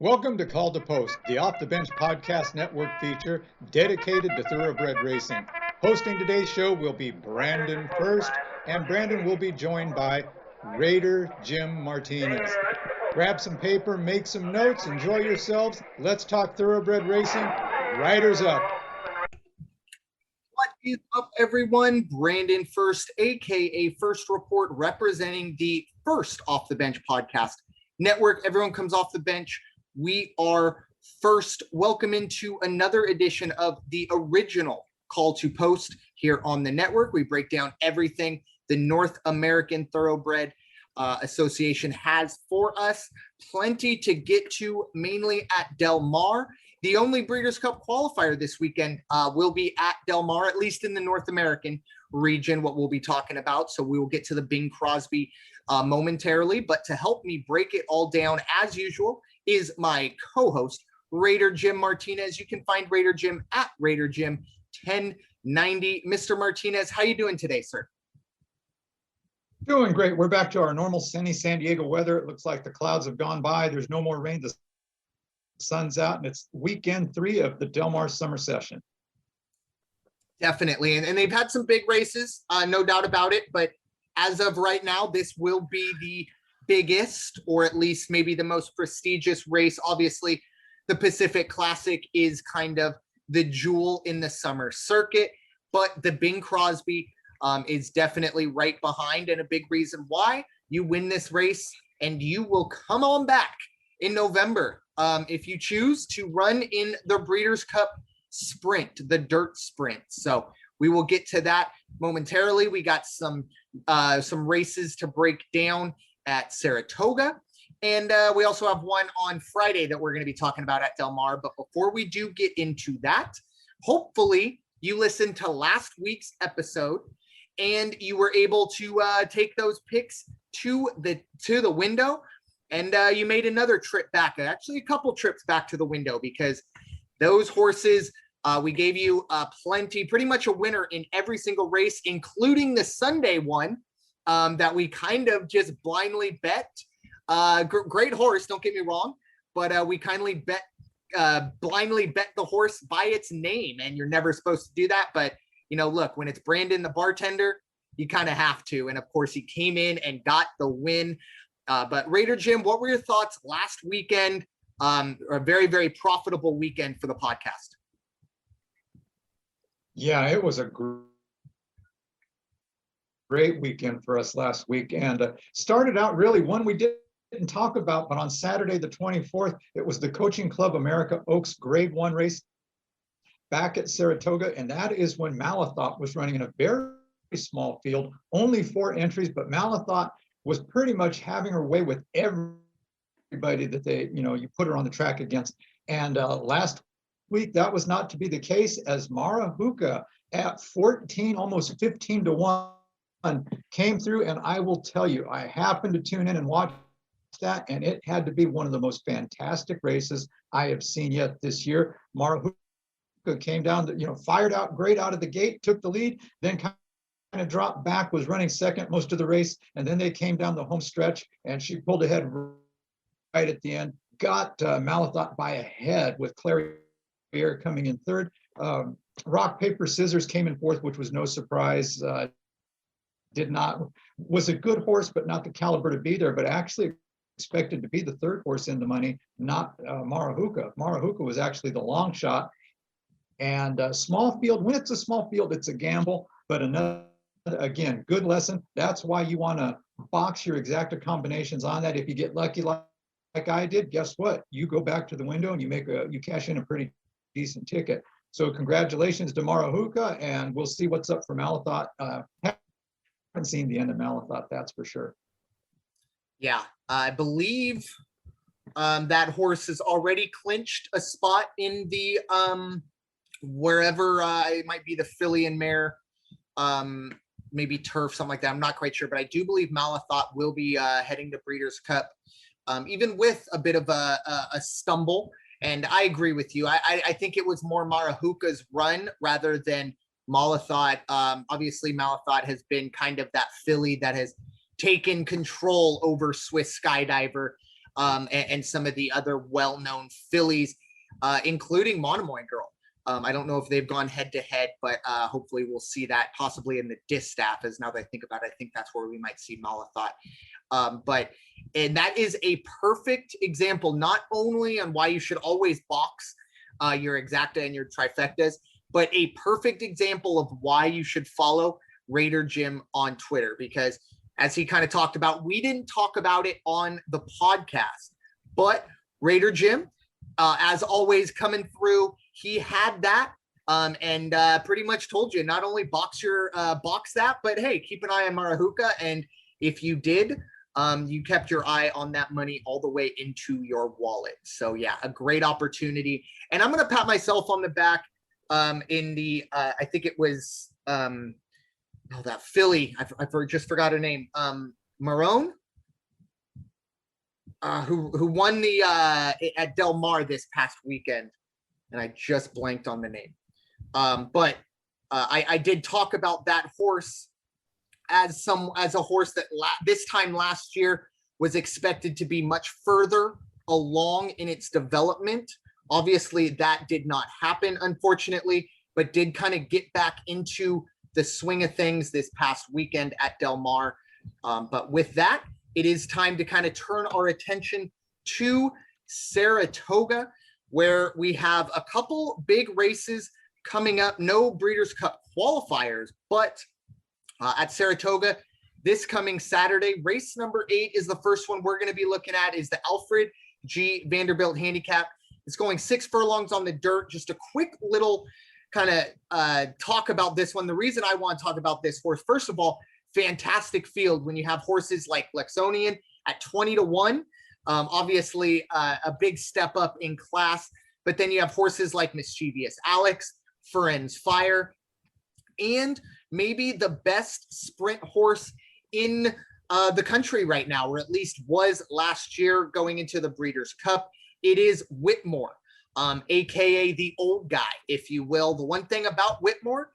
Welcome to Call to Post, the Off the Bench Podcast Network feature dedicated to thoroughbred racing. Hosting today's show will be Brandon Ferst, and Brandon will be joined by Raider Jim Martinez. Grab some paper, make some notes, enjoy yourselves. Let's talk thoroughbred racing. Riders up. What is up, everyone? Brandon Ferst, aka First Report, representing the First Off the Bench Podcast Network. Everyone comes off the bench. We are First. Welcome into another edition of the original Call to Post here on the network. We break down everything the North American Thoroughbred Association has for us. Plenty to get to, mainly at Del Mar. The only Breeders' Cup qualifier this weekend will be at Del Mar, at least in the North American region, what we'll be talking about. So we will get to the Bing Crosby momentarily. But to help me break it all down, as usual, is my co-host, Raider Jim Martinez. You can find Raider Jim at Raider Jim 1090. Mr. Martinez, how you doing today, sir? Doing great. We're back to our normal sunny San Diego weather. It looks like the clouds have gone by. There's no more rain. The sun's out, and it's weekend 3 of the Del Mar summer session. Definitely. And they've had some big races, no doubt about it. But as of right now, this will be the biggest, or at least maybe the most prestigious race. Obviously, the Pacific Classic is kind of the jewel in the summer circuit, but the Bing Crosby is definitely right behind, and a big reason why. You win this race and you will come on back in November if you choose to run in the Breeders' Cup Sprint, the dirt sprint. So we will get to that momentarily. We got some races to break down at Saratoga, and we also have one on Friday that we're going to be talking about at Del Mar. But before we do get into that, hopefully you listened to last week's episode and you were able to take those picks to the window, and you made another trip back, actually a couple trips back to the window, because those horses, we gave you plenty, pretty much a winner in every single race, including the Sunday one that we kind of just blindly bet. Great horse, don't get me wrong, but we blindly bet the horse by its name, and you're never supposed to do that. But, you know, look, when it's Brandon the bartender, you kind of have to. And of course, he came in and got the win. But Raider Jim, what were your thoughts last weekend? A very, very profitable weekend for the podcast. Yeah, it was a great weekend for us last week, and started out really one we didn't talk about, but on Saturday the 24th, it was the Coaching Club America Oaks Grade 1 race back at Saratoga, and that is when Malathot was running in a very small field, only 4 entries, but Malathot was pretty much having her way with everybody that you put her on the track against. And last week, that was not to be the case, as Mara Hookah at 14, almost 15 to 1, came through. And I will tell you, I happened to tune in and watch that, and it had to be one of the most fantastic races I have seen yet this year. Mara Hookah came down, fired out great out of the gate, took the lead, then kind of dropped back, was running second most of the race, and then they came down the home stretch, and she pulled ahead right at the end, got Malathot by a head, with Clary coming in third. Rock, paper, scissors came in fourth, which was no surprise. Was a good horse, but not the caliber to be there, but actually expected to be the third horse in the money, not Mara Hookah. Mara Hookah was actually the long shot. And small field, when it's a small field, it's a gamble, but again, good lesson. That's why you want to box your exacta combinations on that. If you get lucky like I did, guess what? You go back to the window and you cash in a pretty decent ticket. So congratulations to Mara Hookah, and we'll see what's up for Malathot. Haven't seen the end of Malathot, that's for sure. Yeah, I believe that horse has already clinched a spot in the wherever it might be, the filly and mare, maybe turf, something like that. I'm not quite sure, but I do believe Malathot will be heading to Breeders' Cup, even with a bit of a stumble. And I agree with you. I think it was more Mara Hookah's run rather than Malathot. Obviously, Malathot has been kind of that filly that has taken control over Swiss Skydiver and some of the other well-known fillies, including Monomoy Girl. I don't know if they've gone head to head, but hopefully we'll see that possibly in the distaff. As now that I think about it, I think that's where we might see Malathot. And that is a perfect example, not only on why you should always box your exacta and your trifectas, but a perfect example of why you should follow Raider Jim on Twitter, because as he kind of talked about, we didn't talk about it on the podcast, but Raider Jim, as always, coming through, he had that and pretty much told you not only box that, but hey, keep an eye on Marahuka. And if you did, you kept your eye on that money all the way into your wallet. So yeah, a great opportunity. And I'm going to pat myself on the back in the, I think it was, that filly, I just forgot her name, Marone, who won the at Del Mar this past weekend. And I just blanked on the name. But I did talk about that horse as a horse that this time last year was expected to be much further along in its development. Obviously, that did not happen, unfortunately, but did kind of get back into the swing of things this past weekend at Del Mar. But with that, it is time to kind of turn our attention to Saratoga, where we have a couple big races coming up. No Breeders' Cup qualifiers, but at Saratoga this coming Saturday, race number 8 is the first one we're going to be looking at, is the Alfred G. Vanderbilt Handicap. It's going 6 furlongs on the dirt. Just a quick little kind of talk about this one. The reason I want to talk about this horse, first of all, fantastic field when you have horses like Lexonian at 20-1. Obviously, a big step up in class. But then you have horses like Mischievous Alex, Ferenz Fire, and maybe the best sprint horse in the country right now, or at least was last year going into the Breeders' Cup. It is Whitmore, aka the old guy, if you will. The one thing about Whitmore,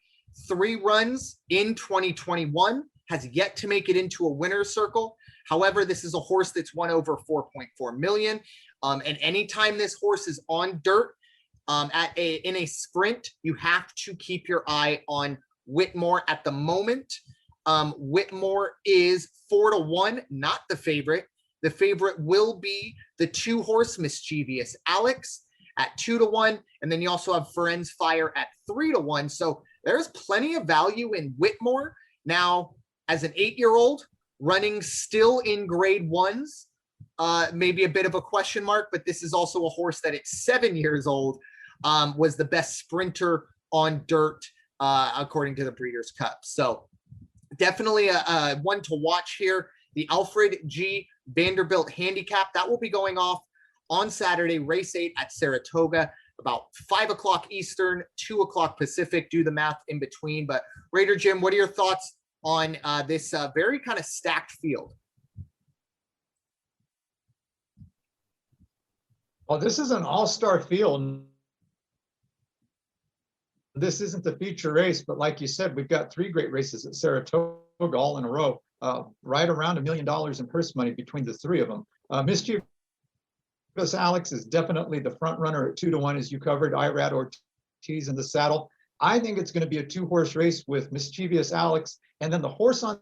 3 runs in 2021, has yet to make it into a winner's circle. However, this is a horse that's won over 4.4 million. And anytime this horse is on dirt in a sprint, you have to keep your eye on Whitmore at the moment. Whitmore is 4-1, not the favorite. The favorite will be the 2-horse Mischievous Alex at 2-1. And then you also have Ferenz Fire at 3-1. So there's plenty of value in Whitmore. Now, as an 8-year-old running still in grade 1s, maybe a bit of a question mark, but this is also a horse that at 7 years old was the best sprinter on dirt, according to the Breeders' Cup. So definitely a one to watch here. The Alfred G. Vanderbilt Handicap, that will be going off on Saturday, race 8 at Saratoga, about 5 o'clock Eastern, 2 o'clock Pacific. Do the math in between. But Raider Jim, what are your thoughts on this very kind of stacked field? Well, this is an all-star field. This isn't the feature race, but like you said, we've got 3 great races at Saratoga all in a row, right around $1 million in purse money between the 3 of them. Mischievous Alex is definitely the front runner at 2-1, as you covered. Irad Ortiz in the saddle. I think it's going to be a 2-horse race with Mischievous Alex, and then the horse on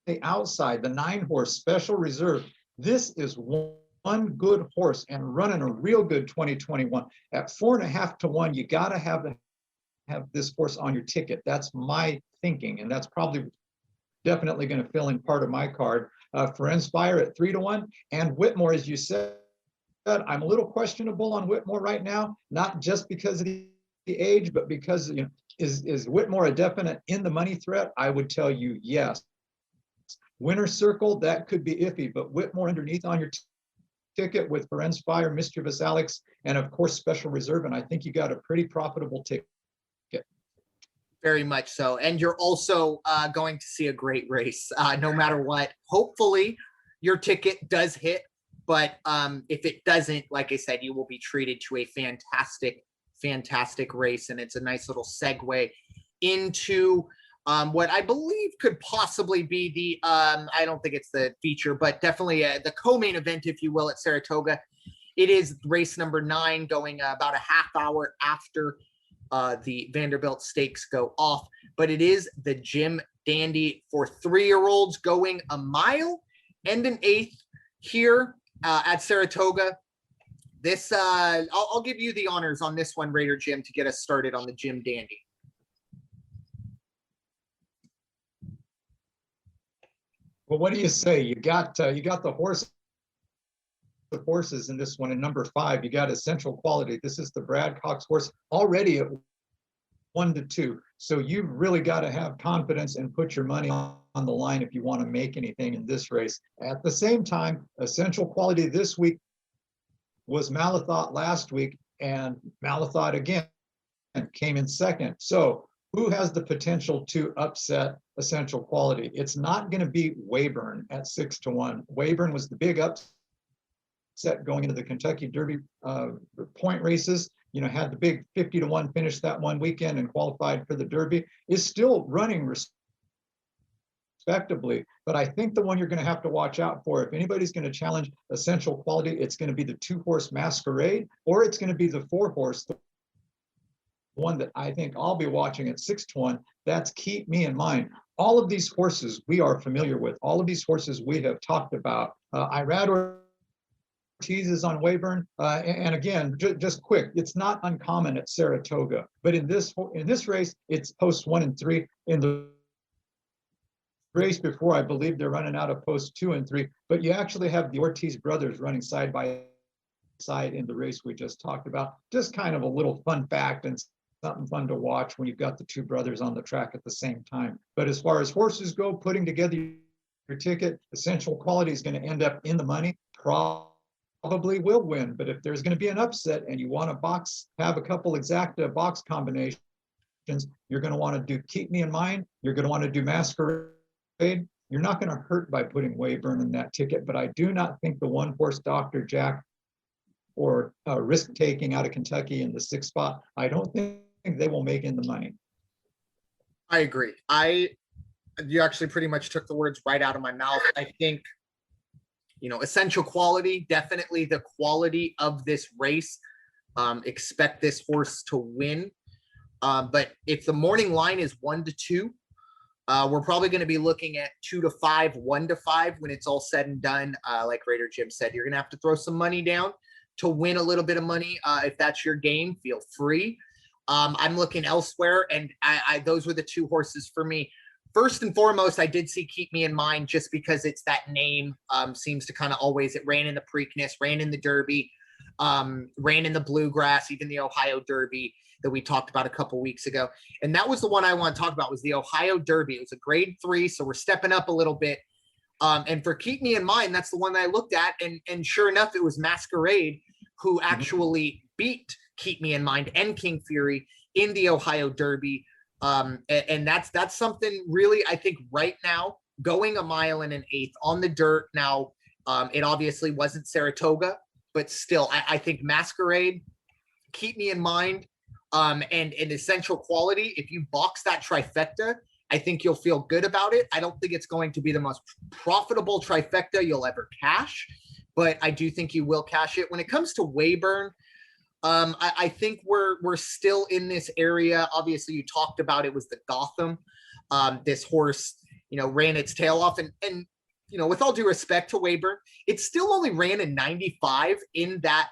the outside, the 9-horse Special Reserve. This is one good horse and running a real good 2021 at 4.5-1. You got to have this horse on your ticket. That's my thinking, and that's probably definitely going to fill in part of my card. Ferenz Fire at 3-1, and Whitmore, as you said, I'm a little questionable on Whitmore right now, not just because of the age, but because, you know, is Whitmore a definite in the money threat? I would tell you yes. Winner circle, that could be iffy, but Whitmore underneath on your ticket with Ferenz Fire, Mischievous Alex, and of course Special Reserve, and I think you got a pretty profitable ticket. Very much so. And you're also going to see a great race, no matter what. Hopefully your ticket does hit, but if it doesn't, like I said, you will be treated to a fantastic race. And it's a nice little segue into what I believe could possibly be the, I don't think it's the feature, but definitely the co-main event, if you will, at Saratoga. It is race number 9, going about a half hour after the Vanderbilt Stakes go off. But it is the Jim Dandy for 3-year-olds, going a mile and an eighth here at Saratoga. This, I'll give you the honors on this one, Raider Jim, to get us started on the Jim Dandy. Well, what do you say? You got the horses in this one. In number 5, you got Essential Quality. This is the Brad Cox horse, already at 1-2. So you've really got to have confidence and put your money on the line if you want to make anything in this race. At the same time, Essential Quality this week was Malathot last week, and Malathot again came in second. So who has the potential to upset Essential Quality? It's not going to be Wayburn at 6-1. Wayburn was the big upset going into the Kentucky Derby point races. You know, had the big 50-1 finish that one weekend and qualified for the Derby. Is still running respectably, but I think the one you're going to have to watch out for, if anybody's going to challenge Essential Quality, it's going to be the 2-horse Masquerade, or it's going to be the 4-horse, the one that I think I'll be watching at 6-1. That's Keep Me in Mind. All of these horses we are familiar with. All of these horses we have talked about. Irad Ortiz is on Wayburn, and again, just quick, it's not uncommon at Saratoga, but in this race, it's posts 1 and 3. In the race before, I believe they're running out of posts 2 and 3, but you actually have the Ortiz brothers running side by side in the race we just talked about. Just kind of a little fun fact and something fun to watch when you've got the 2 brothers on the track at the same time. But as far as horses go, putting together your ticket, Essential Quality is going to end up in the money. Probably will win, but if there's going to be an upset and you want to have a couple exacta box combinations, you're going to want to do Keep Me in Mind. You're going to want to do Masquerade. You're not going to hurt by putting Wayburn in that ticket, but I do not think the 1-horse Dr. Jack or Risk Taking out of Kentucky in the 6th spot, I don't think they will make in the money. I agree. You actually pretty much took the words right out of my mouth. I think, you know, Essential Quality, definitely the quality of this race. Expect this horse to win. But if the morning line is 1-2, we're probably going to be looking at 2-5, 1-5 when it's all said and done. Like Raider Jim said, you're going to have to throw some money down to win a little bit of money. If that's your game, feel free. I'm looking elsewhere, and those were the 2 horses for me. First and foremost, I did see Keep Me in Mind just because it's that name. Seems to kind of always, it ran in the Preakness, ran in the Derby, ran in the Bluegrass, even the Ohio Derby that we talked about a couple weeks ago. And that was the one I want to talk about, was the Ohio Derby. It was a grade 3, so we're stepping up a little bit. And for Keep Me in Mind, that's the one that I looked at, and sure enough, it was Masquerade who actually beat Keep Me in Mind and King Fury in the Ohio Derby. And that's something really, I think right now, going a mile and an eighth on the dirt. Now, it obviously wasn't Saratoga, but still, I think Masquerade, Keep Me in Mind, and Essential Quality, if you box that trifecta, I think you'll feel good about it. I don't think it's going to be the most profitable trifecta you'll ever cash, but I do think you will cash it. When it comes to Wayburn, I think we're still in this area. Obviously, you talked about it was the Gotham. This horse, you know, ran its tail off, and you know, with all due respect to Wayburn, it still only ran in 95 in that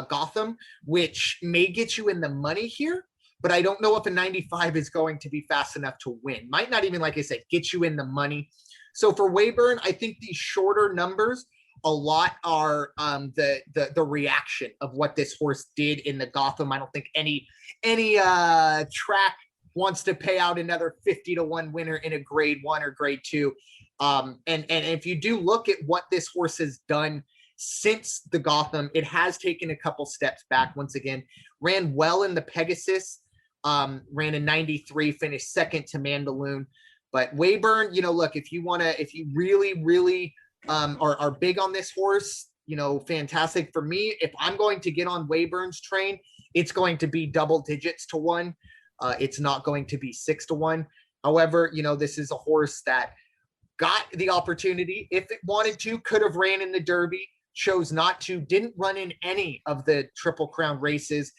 Gotham, which may get you in the money here. But I don't know if a 95 is going to be fast enough to win. Might not even, like I said, get you in the money. So for Wayburn, I think these shorter numbers a lot are the reaction of what this horse did in the Gotham. I don't think any track wants to pay out another 50-1 winner in a grade 1 or grade 2. And if you do look at what this horse has done since the Gotham, it has taken a couple steps back. Once again, ran well in the Pegasus, ran in 93, finished second to Mandaloon. But Wayburn, you know, look, if you really are big on this horse, you know, fantastic. For me, if I'm going to get on Wayburn's train, it's going to be double digits to 1. It's not going to be 6-1. However, this is a horse that got the opportunity. If it wanted to, could have ran in the Derby, chose not to, didn't run in any of the Triple Crown races,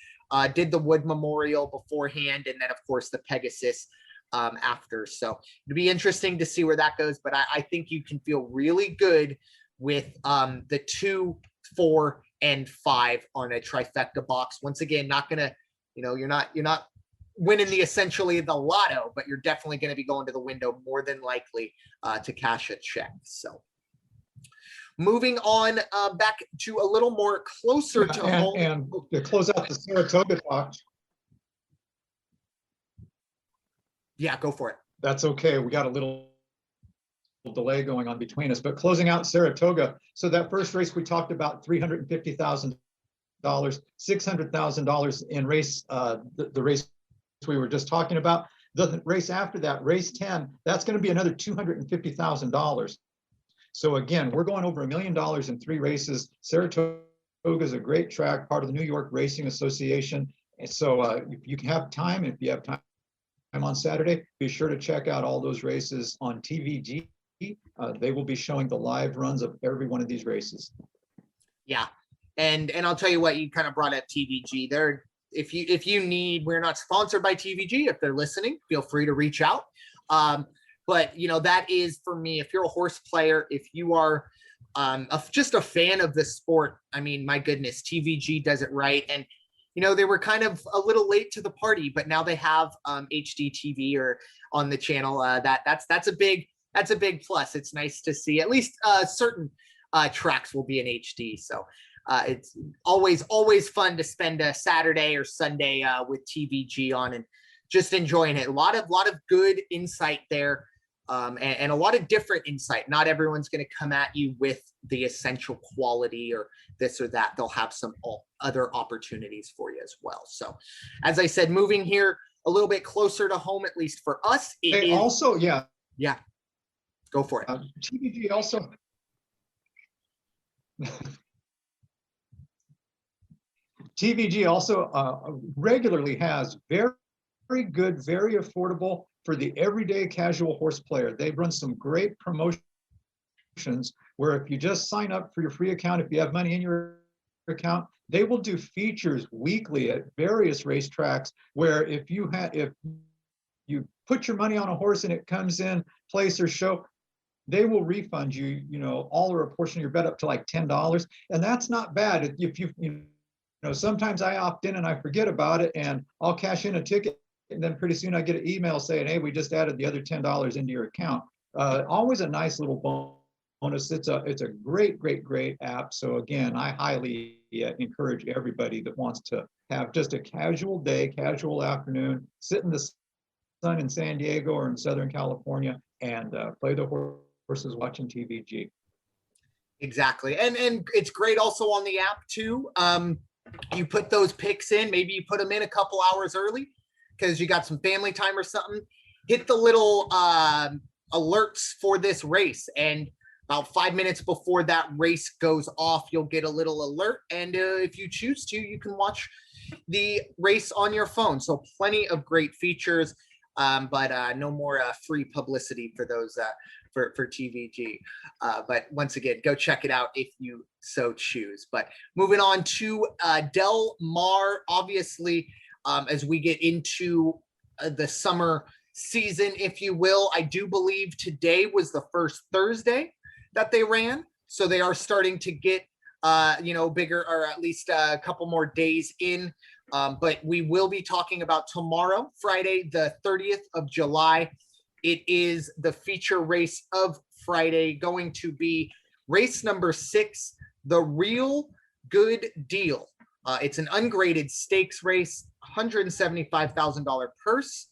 did the Wood Memorial beforehand, and then, of course, the Pegasus after. So it'd be interesting to see where that goes. But I think you can feel really good with the 2, 4, and 5 on a trifecta box. Once again, not gonna, you're not winning essentially the lotto, but you're definitely going to be going to the window more than likely to cash a check. So moving on back to a little more closer to home. And to close out the Saratoga talk. Yeah, go for it. That's okay. We got a little delay going on between us, but closing out Saratoga. So that first race we talked about, $350,000, $600,000 in race, the race we were just talking about. The race after that, race 10, that's going to be another $250,000. So again, we're going over $1 million in 3 races. Saratoga is a great track, part of the New York Racing Association. And so if you can have time, if you have time on Saturday, be sure to check out all those races on TVG. They will be showing the live runs of every one of these races. Yeah. And I'll tell you what, you kind of brought up TVG there. If you need, we're not sponsored by TVG. If they're listening, feel free to reach out. But that is, for me, if you're a horse player, if you are just a fan of the sport, I mean, my goodness, TVG does it right. And they were kind of a little late to the party, but now they have HD TV or on the channel. That's a big plus. It's nice to see at least certain tracks will be in HD. So it's always fun to spend a Saturday or Sunday with TVG on and just enjoying it. A lot of good insight there, and a lot of different insight. Not everyone's going to come at you with the essential quality or this or that. They'll have some other opportunities for you as well. So, as I said, moving here a little bit closer to home, at least for us. Also, yeah, go for it. TVG also. TVG also regularly has very, very good, very affordable for the everyday casual horse player. They run some great promotions where if you just sign up for your free account, if you have money in your account, they will do features weekly at various racetracks where if you put your money on a horse and it comes in place or show, they will refund you, all or a portion of your bet up to like $10. And that's not bad. If sometimes I opt in and I forget about it and I'll cash in a ticket. And then pretty soon I get an email saying, hey, we just added the other $10 into your account. Always a nice little bonus. It's a great app. So again, I highly encourage everybody that wants to have just a casual day, casual afternoon, sit in the sun in San Diego or in Southern California and play the horses watching TVG. Exactly. And it's great also on the app too. You put those picks in, maybe you put them in a couple hours early because you got some family time or something. Hit the little alerts for this race, and about 5 minutes before that race goes off, you'll get a little alert. And if you choose to, you can watch the race on your phone. So plenty of great features, but no more free publicity for those for TVG. But once again, go check it out if you so choose. But moving on to Del Mar, obviously, as we get into the summer season, if you will, I do believe today was the first Thursday that they ran. So they are starting to get, bigger, or at least a couple more days in. But we will be talking about tomorrow, Friday, the 30th of July. It is the feature race of Friday, going to be race number 6, the Real Good Deal. It's an ungraded stakes race, $175,000 purse.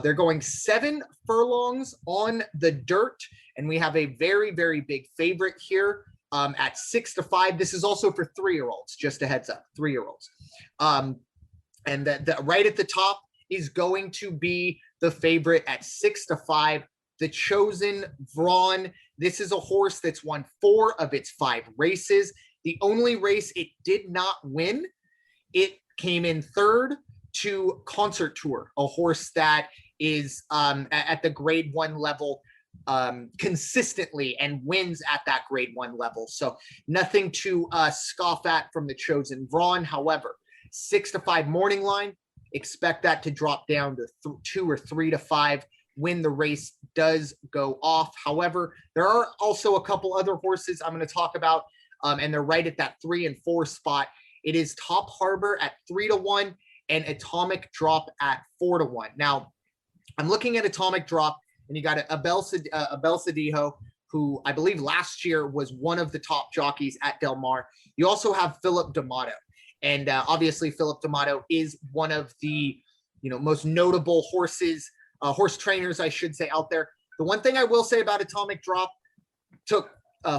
They're going 7 furlongs on the dirt, and we have a very, very big favorite here at 6-5. This is also for 3-year-olds, just a heads up, 3-year-olds. And that right at the top is going to be the favorite at 6-5, the Chosen Vron. This is a horse that's won 4 of its 5 races. The only race it did not win, it came in 3rd to Concert Tour, a horse that is at the grade 1 level consistently and wins at that grade 1 level. So nothing to scoff at from the Chosen Vron. However, 6 to 5 morning line, expect that to drop down to 2 or 3 to 5 when the race does go off. However, there are also a couple other horses I'm going to talk about, and they're right at that 3 and 4 spot. It is Top Harbor at 3 to 1 and Atomic Drop at 4 to 1. Now, I'm looking at Atomic Drop, and you got Abel Cedijo, who I believe last year was one of the top jockeys at Del Mar. You also have Philip D'Amato, and obviously Philip D'Amato is one of the most notable horse trainers, I should say, out there. The one thing I will say about Atomic Drop, took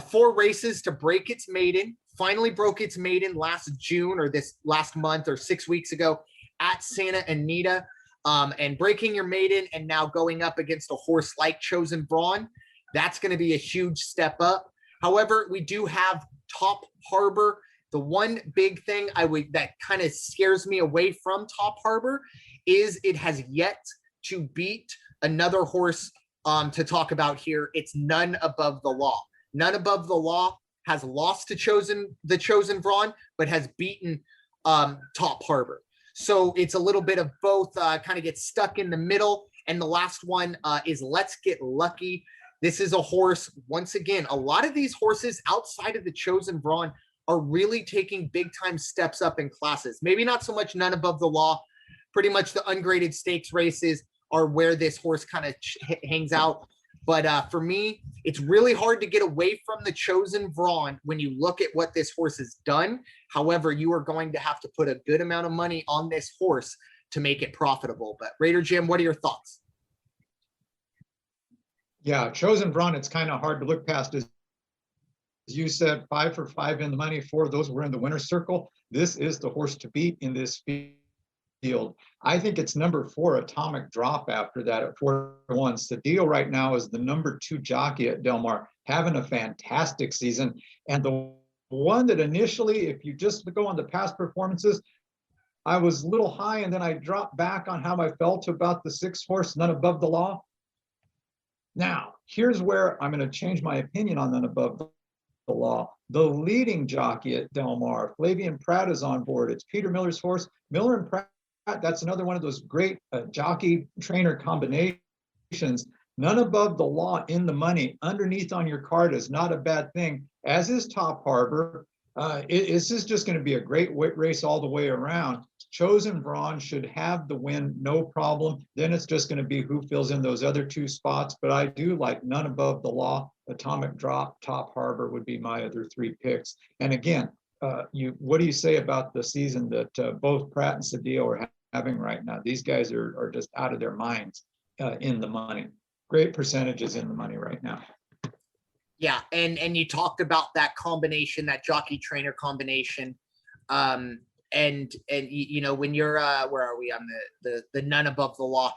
4 races to break its maiden, finally broke its maiden last June, or this last month, or 6 weeks ago at Santa Anita. And breaking your maiden and now going up against a horse like Chosen Vron, that's going to be a huge step up. However, we do have Top Harbor. The one big thing that kind of scares me away from Top Harbor is it has yet to beat another horse to talk about here. It's None Above the Law. None Above the Law has lost to the Chosen Vron, but has beaten Top Harbor. So it's a little bit of both, kind of get stuck in the middle. And the last one is Let's Get Lucky. This is a horse, once again, a lot of these horses outside of the Chosen Vron are really taking big time steps up in classes. Maybe not so much None Above the Law. Pretty much the ungraded stakes races are where this horse kind of hangs out. But for me, it's really hard to get away from the Chosen Vron when you look at what this horse has done. However, you are going to have to put a good amount of money on this horse to make it profitable. But Raider Jim, what are your thoughts? Yeah, Chosen Vron, it's kind of hard to look past. As you said, 5 for 5 in the money. 4 of those were in the winner's circle. This is the horse to beat in this field. I think it's number 4, Atomic Drop, after that at 4 to 1. Cedillo right now is the number 2 jockey at Del Mar, having a fantastic season. And the one that initially, if you just go on the past performances, I was a little high, and then I dropped back on how I felt about the 6 horse, None Above the Law. Now, here's where I'm going to change my opinion on None Above the Law. The leading jockey at Del Mar, Flavian Pratt, is on board. It's Peter Miller's horse. Miller and Pratt, that's another one of those great jockey trainer combinations. None Above the Law in the money underneath on your card is not a bad thing, as is Top Harbor. This is just going to be a great race all the way around. Chosen Vron should have the win, no problem. Then it's just going to be who fills in those other 2 spots. But I do like None Above the Law, Atomic Drop, Top Harbor would be my other 3 picks. And again, what do you say about the season that both Pratt and Cedillo are having right now? These guys are just out of their minds in the money. Great percentages in the money right now. Yeah, and you talked about that combination, that jockey trainer combination. And when you're where are we on the None Above the Law?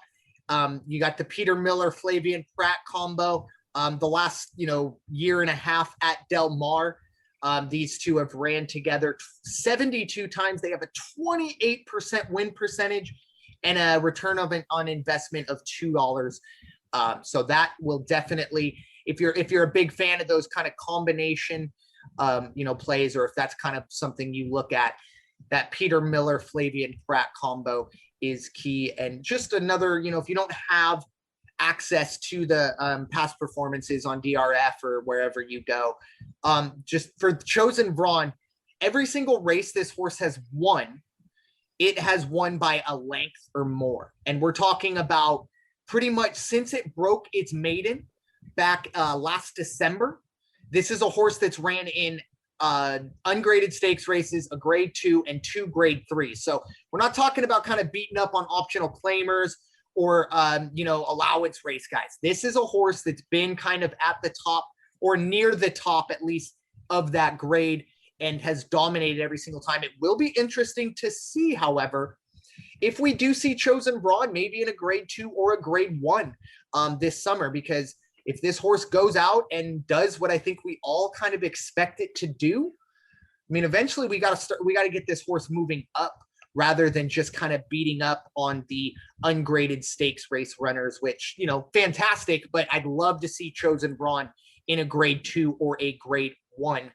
You got the Peter Miller Flavian Pratt combo. The last year and a half at Del Mar, these two have ran together 72 times. They have a 28% win percentage and a return on investment of $2. So that will definitely, if you're a big fan of those kind of combination plays, or if that's kind of something you look at, that Peter Miller Flavian Pratt combo is key. And just another, if you don't have access to the past performances on DRF or wherever you go, just for Chosen Vron, every single race this horse has won, it has won by a length or more. And we're talking about pretty much since it broke its maiden back last December. This is a horse that's ran in ungraded stakes races, a grade 2 and 2 grade 3. So we're not talking about kind of beating up on optional claimers or allowance race guys. This is a horse that's been kind of at the top or near the top, at least, of that grade, and has dominated every single time. It will be interesting to see, however, if we do see Chosen Vron maybe in a grade 2 or a grade 1 this summer, because if this horse goes out and does what I think we all kind of expect it to do, I mean, eventually we got to get this horse moving up rather than just kind of beating up on the ungraded stakes race runners, which, you know, fantastic, but I'd love to see Chosen Brawn in a grade 2 or a grade 1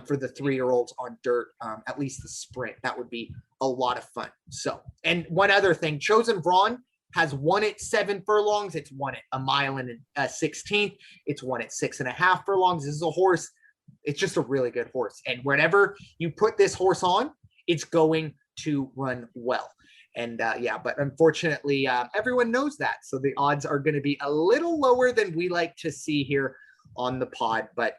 for the 3-year-olds on dirt, at least the sprint. That would be a lot of fun. So, and one other thing, Chosen Brawn has won at 7 furlongs. It's won at 1 mile and a 16th. It's won at 6.5 furlongs. This is a horse. It's just a really good horse. And whenever you put this horse on, it's going to run well. And yeah, but unfortunately, everyone knows that. So the odds are going to be a little lower than we like to see here on the pod. But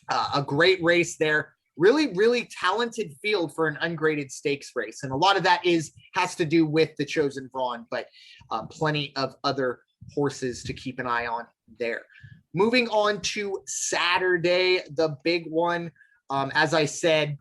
a great race there. Really, really talented field for an ungraded stakes race. And a lot of that has to do with the Chosen Brawn, but plenty of other horses to keep an eye on there. Moving on to Saturday, the big one. As I said,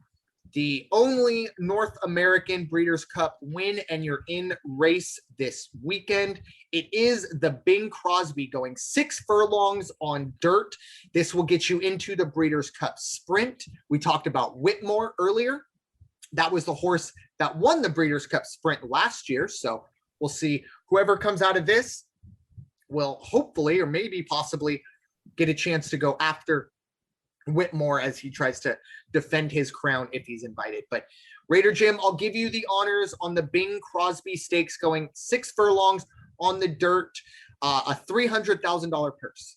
the only North American Breeders' Cup win, and you're in race this weekend. It is the Bing Crosby going 6 furlongs on dirt. This will get you into the Breeders' Cup Sprint. We talked about Whitmore earlier. That was the horse that won the Breeders' Cup Sprint last year. So we'll see whoever comes out of this will hopefully, or maybe possibly, get a chance to go after Whitmore as he tries to defend his crown if he's invited. But Raider Jim, I'll give you the honors on the Bing Crosby Stakes going 6 furlongs on the dirt, a $300,000 purse.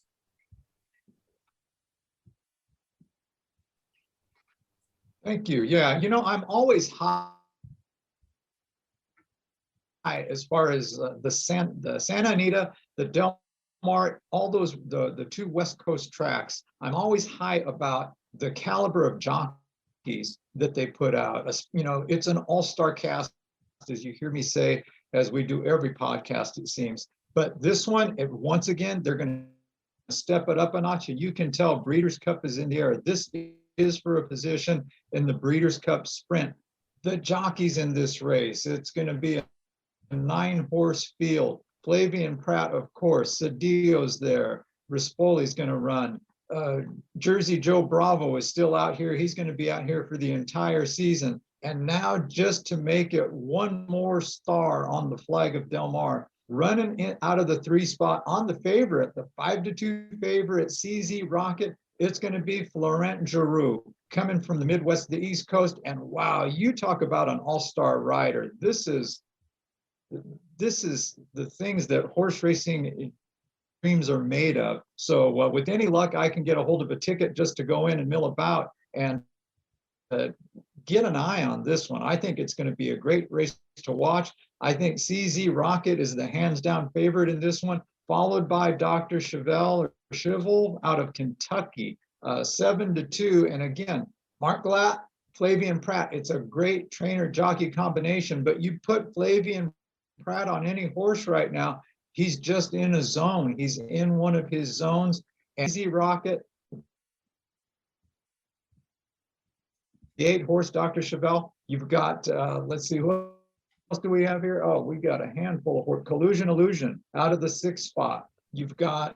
Thank you. Yeah, you know, I'm always high as far as the Santa Anita, the Del Mar, all those, the 2 West Coast tracks. I'm always high about the caliber of jockeys that they put out. You know, it's an all-star cast, as you hear me say, as we do every podcast, it seems. But this one, once again, they're going to step it up a notch. And you can tell Breeders' Cup is in the air. This is for a position in the Breeders' Cup Sprint. The jockeys in this race, it's going to be a 9-horse field. Flavian Pratt, of course. Cedillo's there. Rispoli's going to run. Jersey Joe Bravo is still out here. He's going to be out here for the entire season. And now, just to make it one more star on the flag of Del Mar, running in out of the 3 spot on the favorite, the 5-2 favorite, CZ Rocket, it's going to be Florent Giroux coming from the Midwest to the East Coast. And wow, you talk about an all-star rider. This is the things that horse racing dreams are made of. So with any luck, I can get a hold of a ticket just to go in and mill about and get an eye on this one. I think it's going to be a great race to watch. I think CZ Rocket is the hands-down favorite in this one, followed by Dr. Cheval out of Kentucky, 7-2. And again, Mark Glatt, Flavian Pratt. It's a great trainer-jockey combination, but you put Flavian Pratt on any horse right now, he's just in a zone. He's in one of his zones. And CZ Rocket, the 8-horse Dr. Cheval. You've got, let's see, who else do we have here? Oh, we got a handful of horse. Collusion Illusion out of the 6th spot. You've got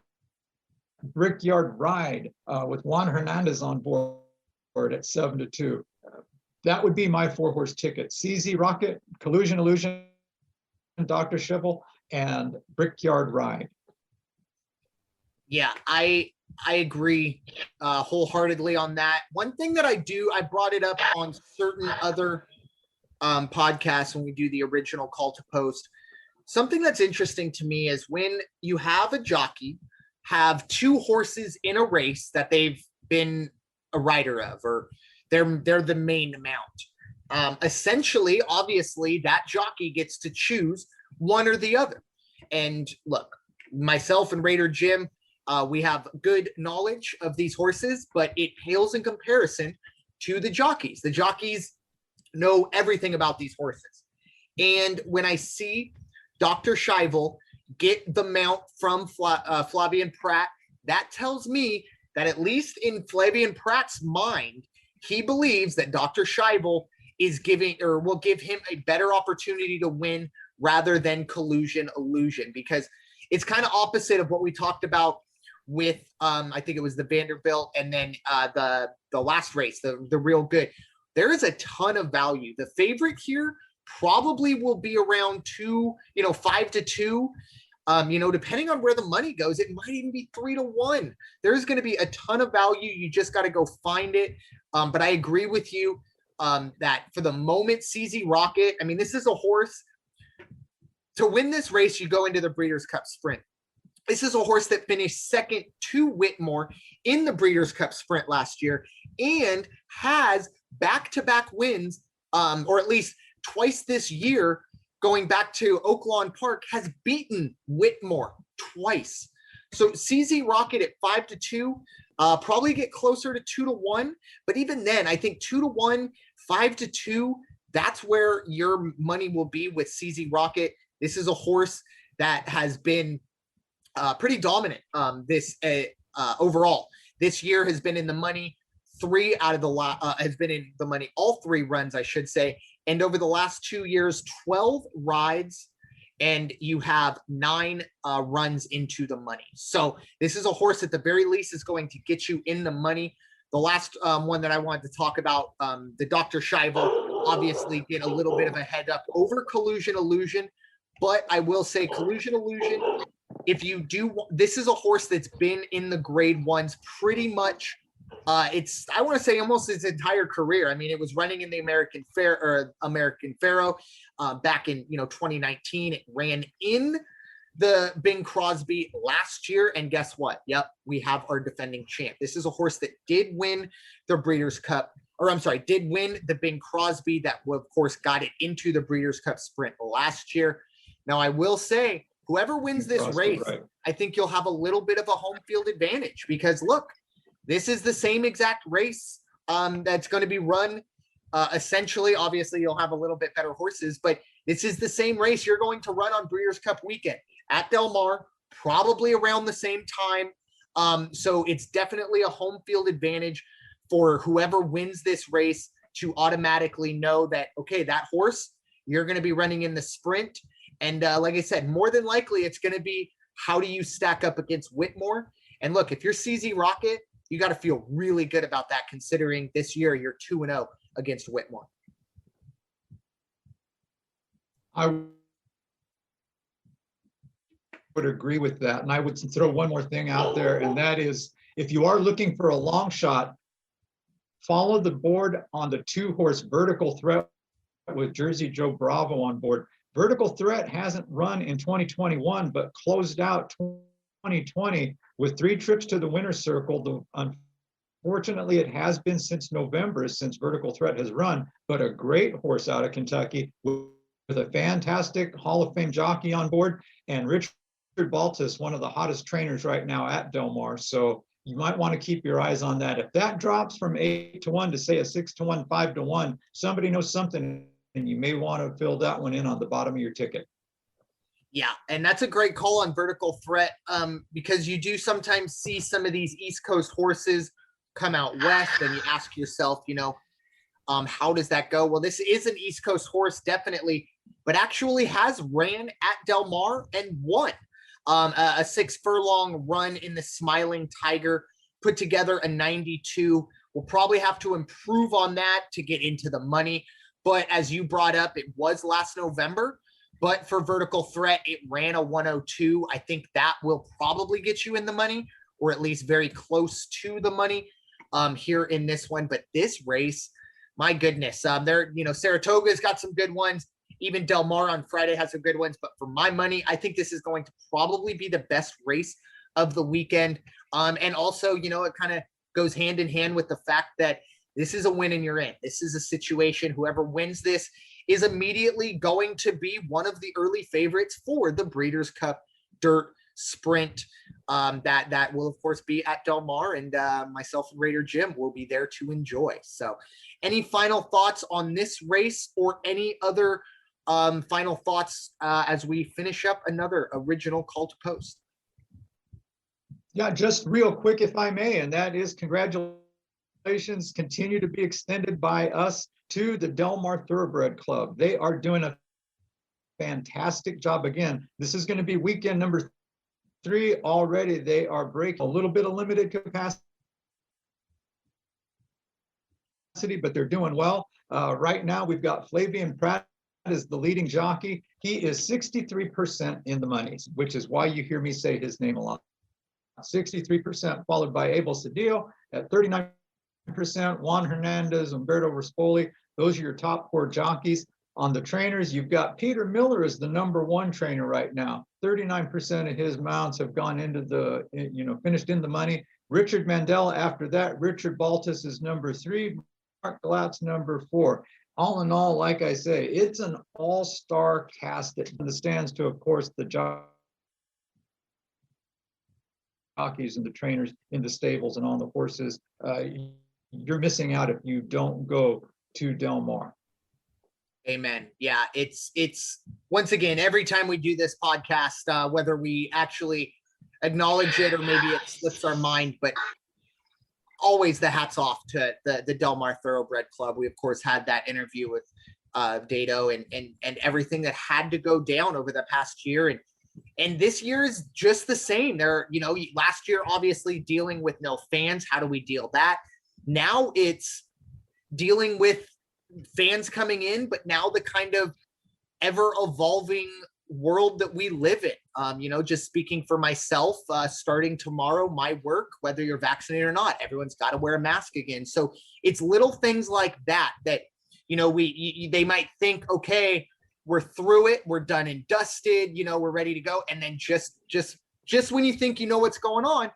Brickyard Ride with Juan Hernandez on board at 7-2. That would be my 4-horse ticket. CZ Rocket, Collusion Illusion, Dr. Cheval, and Brickyard Ride. Yeah, I agree wholeheartedly on that. One thing that I brought it up on certain other podcasts when we do the original Call to Post. Something that's interesting to me is when you have a jockey have 2 horses in a race that they've been a rider of, or they're the main mount. Essentially, obviously, that jockey gets to choose one or the other. And look, myself and Raider Jim, we have good knowledge of these horses, but it pales in comparison to the jockeys. The jockeys know everything about these horses. And when I see Dr. Scheibel get the mount from Flavian Pratt, that tells me that at least in Flavian Pratt's mind, he believes that Dr. Scheibel is giving, or will give him, a better opportunity to win rather than Collusion Illusion, because it's kind of opposite of what we talked about with I think it was the Vanderbilt and then the last race, the Real Good. There is a ton of value. The favorite here probably will be around 5-2. Depending on where the money goes, it might even be 3-1. There's going to be a ton of value. You just got to go find it. But I agree with you that for the moment, CZ Rocket, I mean, this is a horse. To win this race, you go into the Breeders' Cup Sprint. This is a horse that finished second to Whitmore in the Breeders' Cup Sprint last year and has back-to-back wins, or at least twice this year, going back to Oaklawn Park, has beaten Whitmore twice. So CZ Rocket at 5-2, probably get closer to 2-1. But even then, I think 2-1, 5-2, that's where your money will be with CZ Rocket. This is a horse that has been pretty dominant overall. This year has been in the money. Has been in the money all 3 runs, I should say. And over the last 2 years, 12 rides, and you have 9 runs into the money. So this is a horse at the very least is going to get you in the money. The last one that I wanted to talk about, the Dr. Shivo, obviously get a little bit of a head up over Collusion Illusion. But I will say Collusion Illusion, if you do, this is a horse that's been in the grade 1s pretty much. I want to say almost its entire career. I mean, it was running in the American Pharaoh back in 2019. It ran in the Bing Crosby last year, and guess what? Yep, we have our defending champ. This is a horse that did win the Breeders' Cup, did win the Bing Crosby. That of course got it into the Breeders' Cup Sprint last year. Now I will say, whoever wins this race, right, I think you'll have a little bit of a home field advantage because look. This is the same exact race that's going to be run essentially. Obviously, you'll have a little bit better horses, but this is the same race you're going to run on Breeders' Cup weekend at Del Mar, probably around the same time. So it's definitely a home field advantage for whoever wins this race to automatically know that, okay, that horse, you're going to be running in the sprint. And like I said, more than likely, it's going to be how do you stack up against Whitmore? And look, if you're CZ Rocket, you got to feel really good about that considering this year you're 2-0 against Whitmore. I would agree with that. And I would throw one more thing out there, and that is if you are looking for a long shot, follow the board on the 2-horse Vertical Threat with Jersey Joe Bravo on board. Vertical Threat hasn't run in 2021, but closed out 2020 with 3 trips to the winner's circle. Unfortunately, it has been since November since Vertical Threat has run, but a great horse out of Kentucky with a fantastic Hall of Fame jockey on board, and Richard Baltus, one of the hottest trainers right now at Del Mar. So you might want to keep your eyes on that. If that drops from 8-1 to say a 6-1, 5-1, somebody knows something, and you may want to fill that one in on the bottom of your ticket. Yeah, and that's a great call on Vertical Threat because you do sometimes see some of these East Coast horses come out west, and you ask yourself, how does that go? Well, this is an East Coast horse, definitely, but actually has ran at Del Mar and won a 6-furlong run in the Smiling Tiger, put together a 92. We'll probably have to improve on that to get into the money. But as you brought up, it was last November. But for Vertical Threat, it ran a 102. I think that will probably get you in the money, or at least very close to the money here in this one. But this race, my goodness, Saratoga's got some good ones. Even Del Mar on Friday has some good ones. But for my money, I think this is going to probably be the best race of the weekend. And also, it kind of goes hand in hand with the fact that this is a win and you're in. This is a situation, whoever wins this is immediately going to be one of the early favorites for the Breeders' Cup Dirt Sprint. That will, of course, be at Del Mar, and myself and Raider Jim will be there to enjoy. So any final thoughts on this race or any other final thoughts as we finish up another original Call to Post? Yeah, just real quick, if I may, and that is congratulations continue to be extended by us to the Del Mar Thoroughbred Club. They are doing a fantastic job. Again, this is going to be weekend number 3 already. They are breaking a little bit of limited capacity, but they're doing well. Right now, we've got Flavian Pratt is the leading jockey. He is 63% in the monies, which is why you hear me say his name a lot. 63%, followed by Abel Cedillo at 39%, Juan Hernandez, Umberto Rispoli. Those are your top 4 jockeys. On the trainers, you've got Peter Miller is the #1 trainer right now. 39% of his mounts have gone into the, finished in the money. Richard Mandela after that. Richard Baltus is #3. Mark Glatz #4. All in all, like I say, it's an all-star cast that understands to, of course, the jockeys and the trainers in the stables and on the horses. You're missing out if you don't go to Del Mar. Amen. Yeah, it's once again, every time we do this podcast, whether we actually acknowledge it or maybe it slips our mind, but always the hats off to the Del Mar Thoroughbred Club. We of course had that interview with Dado and everything that had to go down over the past year, and this year is just the same. There, last year obviously dealing with no fans. How do we deal that? Now it's dealing with fans coming in, but now the kind of ever evolving world that we live in. Just speaking for myself, starting tomorrow, my work, whether you're vaccinated or not, everyone's got to wear a mask again. So it's little things like that they might think, okay, we're through it, we're done and dusted, we're ready to go, and then just when you think you know what's going on,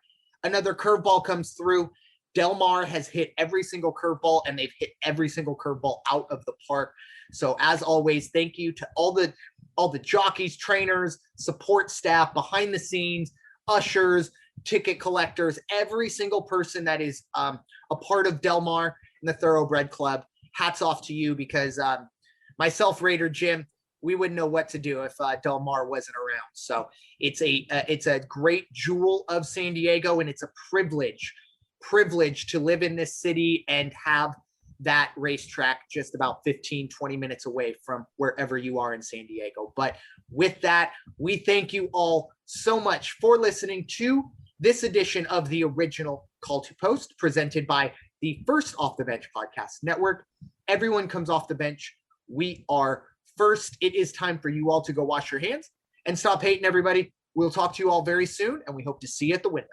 another curveball comes through. Del Mar has hit every single curveball, and they've hit every single curveball out of the park. So as always, thank you to all the jockeys, trainers, support staff, behind the scenes, ushers, ticket collectors, every single person that is a part of Del Mar and the Thoroughbred Club. Hats off to you, because myself, Raider Jim, we wouldn't know what to do if Del Mar wasn't around. So it's a great jewel of San Diego, and it's a privilege to live in this city and have that racetrack just about 15, 20 minutes away from wherever you are in San Diego. But with that, we thank you all so much for listening to this edition of the original Call to Post, presented by the First Off the Bench Podcast Network. Everyone comes off the bench. We are first. It is time for you all to go wash your hands and stop hating, everybody. We'll talk to you all very soon, and we hope to see you at the window.